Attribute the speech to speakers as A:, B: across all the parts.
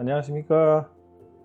A: 안녕하십니까.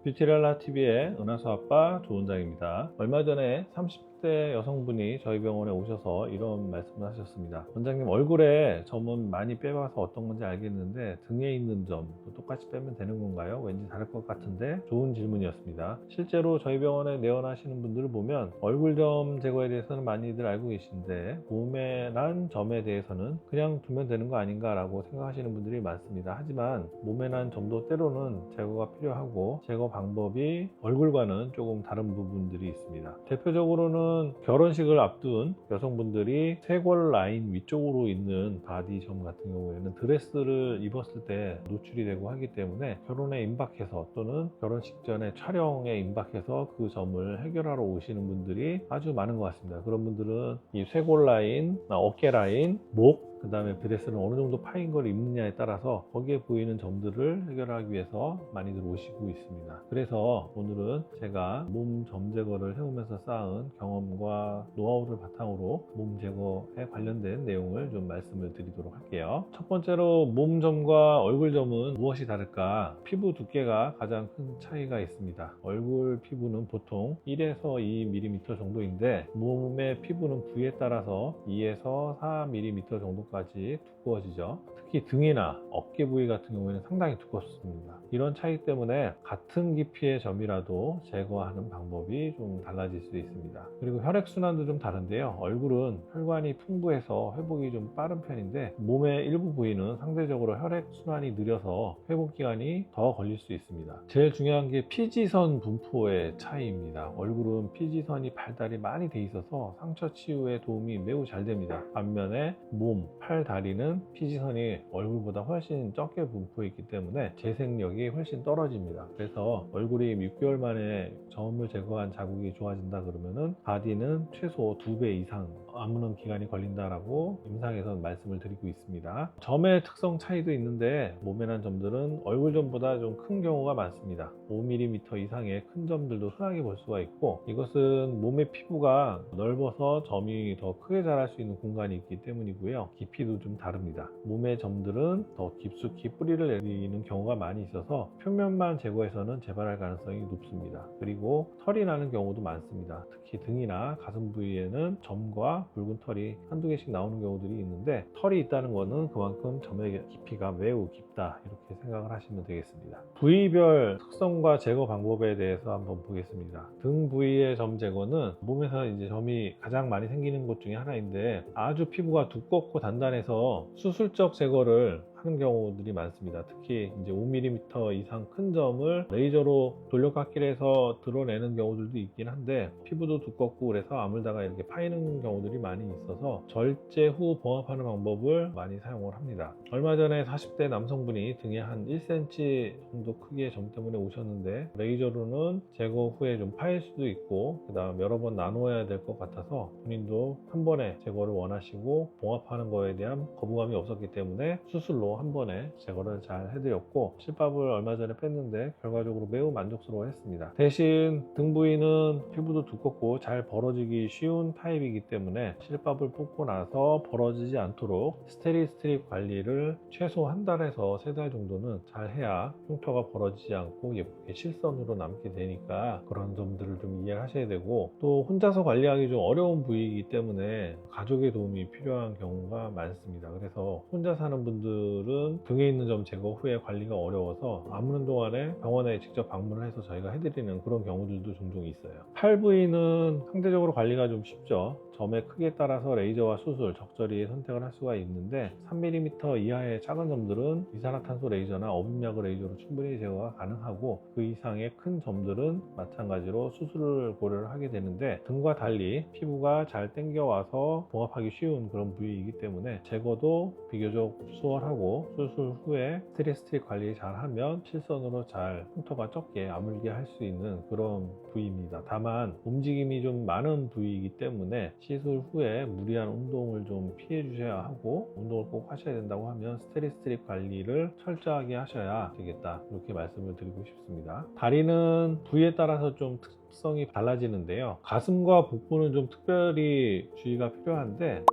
A: 뷰티랄라TV의 은하수 아빠 조원장입니다. 얼마 전에 30대 여성분이 저희 병원에 오셔서 이런 말씀을 하셨습니다. 원장님, 얼굴에 점은 많이 빼봐서 어떤 건지 알겠는데 등에 있는 점도 똑같이 빼면 되는 건가요? 왠지 다를 것 같은데. 좋은 질문이었습니다. 실제로 저희 병원에 내원하시는 분들을 보면 얼굴점 제거에 대해서는 많이들 알고 계신데 몸에 난 점에 대해서는 그냥 두면 되는 거 아닌가 라고 생각하시는 분들이 많습니다. 하지만 몸에 난 점도 때로는 제거가 필요하고 제거 방법이 얼굴과는 조금 다른 부분들이 있습니다. 대표적으로는 결혼식을 앞둔 여성분들이 쇄골 라인 위쪽으로 있는 바디점 같은 경우에는 드레스를 입었을 때 노출이 되고 하기 때문에 결혼에 임박해서 또는 결혼식 전에 촬영에 임박해서 그 점을 해결하러 오시는 분들이 아주 많은 것 같습니다. 그런 분들은 이 쇄골 라인, 어깨 라인, 목, 그 다음에 드레스는 어느 정도 파인 걸 입느냐에 따라서 거기에 보이는 점들을 해결하기 위해서 많이들 오시고 있습니다. 그래서 오늘은 제가 몸 점 제거를 해오면서 쌓은 경험과 노하우를 바탕으로 몸 제거에 관련된 내용을 좀 말씀을 드리도록 할게요. 첫 번째로 몸 점과 얼굴 점은 무엇이 다를까? 피부 두께가 가장 큰 차이가 있습니다. 얼굴 피부는 보통 1에서 2mm 정도인데 몸의 피부는 부위에 따라서 2에서 4mm 정도까지 두꺼워지죠. 특히 등이나 어깨 부위 같은 경우에는 상당히 두껍습니다. 이런 차이 때문에 같은 깊이의 점이라도 제거하는 방법이 좀 달라질 수 있습니다. 그리고 혈액순환도 좀 다른데요. 얼굴은 혈관이 풍부해서 회복이 좀 빠른 편인데 몸의 일부 부위는 상대적으로 혈액순환이 느려서 회복기간이 더 걸릴 수 있습니다. 제일 중요한 게 피지선 분포의 차이입니다. 얼굴은 피지선이 발달이 많이 돼 있어서 상처 치유에 도움이 매우 잘 됩니다. 반면에 몸, 팔, 다리는 피지선이 얼굴보다 훨씬 적게 분포해 있기 때문에 재생력이 훨씬 떨어집니다. 그래서 얼굴이 6개월 만에 점을 제거한 자국이 좋아진다 그러면은 바디는 최소 2배 이상 아무는 기간이 걸린다라고 임상에서는 말씀을 드리고 있습니다. 점의 특성 차이도 있는데 몸에 난 점들은 얼굴 점보다 좀 큰 경우가 많습니다. 5mm 이상의 큰 점들도 흔하게 볼 수가 있고, 이것은 몸의 피부가 넓어서 점이 더 크게 자랄 수 있는 공간이 있기 때문이고요. 깊이도 좀 다릅니다. 몸의 점들은 더 깊숙이 뿌리를 내리는 경우가 많이 있어서 표면만 제거해서는 재발할 가능성이 높습니다. 그리고 털이 나는 경우도 많습니다. 특히 등이나 가슴 부위에는 점과 붉은 털이 한두 개씩 나오는 경우들이 있는데, 털이 있다는 것은 그만큼 점의 깊이가 매우 깊다 이렇게 생각을 하시면 되겠습니다. 부위별 특성과 제거 방법에 대해서 한번 보겠습니다. 등 부위의 점 제거는 몸에서 이제 점이 가장 많이 생기는 곳 중에 하나인데, 아주 피부가 두껍고 단단해서 수술적 제거를 하는 경우들이 많습니다. 특히 이제 5mm 이상 큰 점을 레이저로 돌려깎기를 해서 드러내는 경우들도 있긴 한데, 피부도 두껍고 그래서 아물다가 이렇게 파이는 경우들이 많이 있어서 절제 후 봉합하는 방법을 많이 사용을 합니다. 얼마 전에 40대 남성분이 등에 한 1cm 정도 크기의 점 때문에 오셨는데, 레이저로는 제거 후에 좀 파일 수도 있고 그 다음 여러 번 나누어야 될 것 같아서 본인도 한 번에 제거를 원하시고 봉합하는 거에 대한 거부감이 없었기 때문에 수술로 한 번에 제거를 잘 해드렸고, 실밥을 얼마 전에 뺐는데 결과적으로 매우 만족스러워 했습니다. 대신 등 부위는 피부도 두껍고 잘 벌어지기 쉬운 타입이기 때문에 실밥을 뽑고 나서 벌어지지 않도록 스테리 스트립 관리를 최소 한 달에서 3달 정도는 잘 해야 흉터가 벌어지지 않고 예쁘게 실선으로 남게 되니까 그런 점들을 좀 이해하셔야 되고, 또 혼자서 관리하기 좀 어려운 부위이기 때문에 가족의 도움이 필요한 경우가 많습니다. 그래서 혼자 사는 분들은 등에 있는 점 제거 후에 관리가 어려워서 아무는 동안에 병원에 직접 방문을 해서 저희가 해드리는 그런 경우들도 종종 있어요. 팔 부위는 상대적으로 관리가 좀 쉽죠. 점의 크기에 따라서 레이저와 수술 적절히 선택을 할 수가 있는데, 3mm 이하의 작은 점들은 이산화탄소 레이저나 어빔약을 레이저로 충분히 제거가 가능하고, 그 이상의 큰 점들은 마찬가지로 수술을 고려를 하게 되는데, 등과 달리 피부가 잘 당겨와서 봉합하기 쉬운 그런 부위이기 때문에 제거도 비교적 수월하고, 수술 후에 스트립 관리 잘 하면 실선으로 잘 흉터가 적게 아물게 할 수 있는 그런 부위입니다. 다만 움직임이 좀 많은 부위이기 때문에 시술 후에 무리한 운동을 좀 피해 주셔야 하고, 운동을 꼭 하셔야 된다고 하면 스트립 관리를 철저하게 하셔야 되겠다 이렇게 말씀을 드리고 싶습니다. 다리는 부위에 따라서 좀 특성이 달라지는데요. 가슴과 복부는 좀 특별히 주의가 필요한데,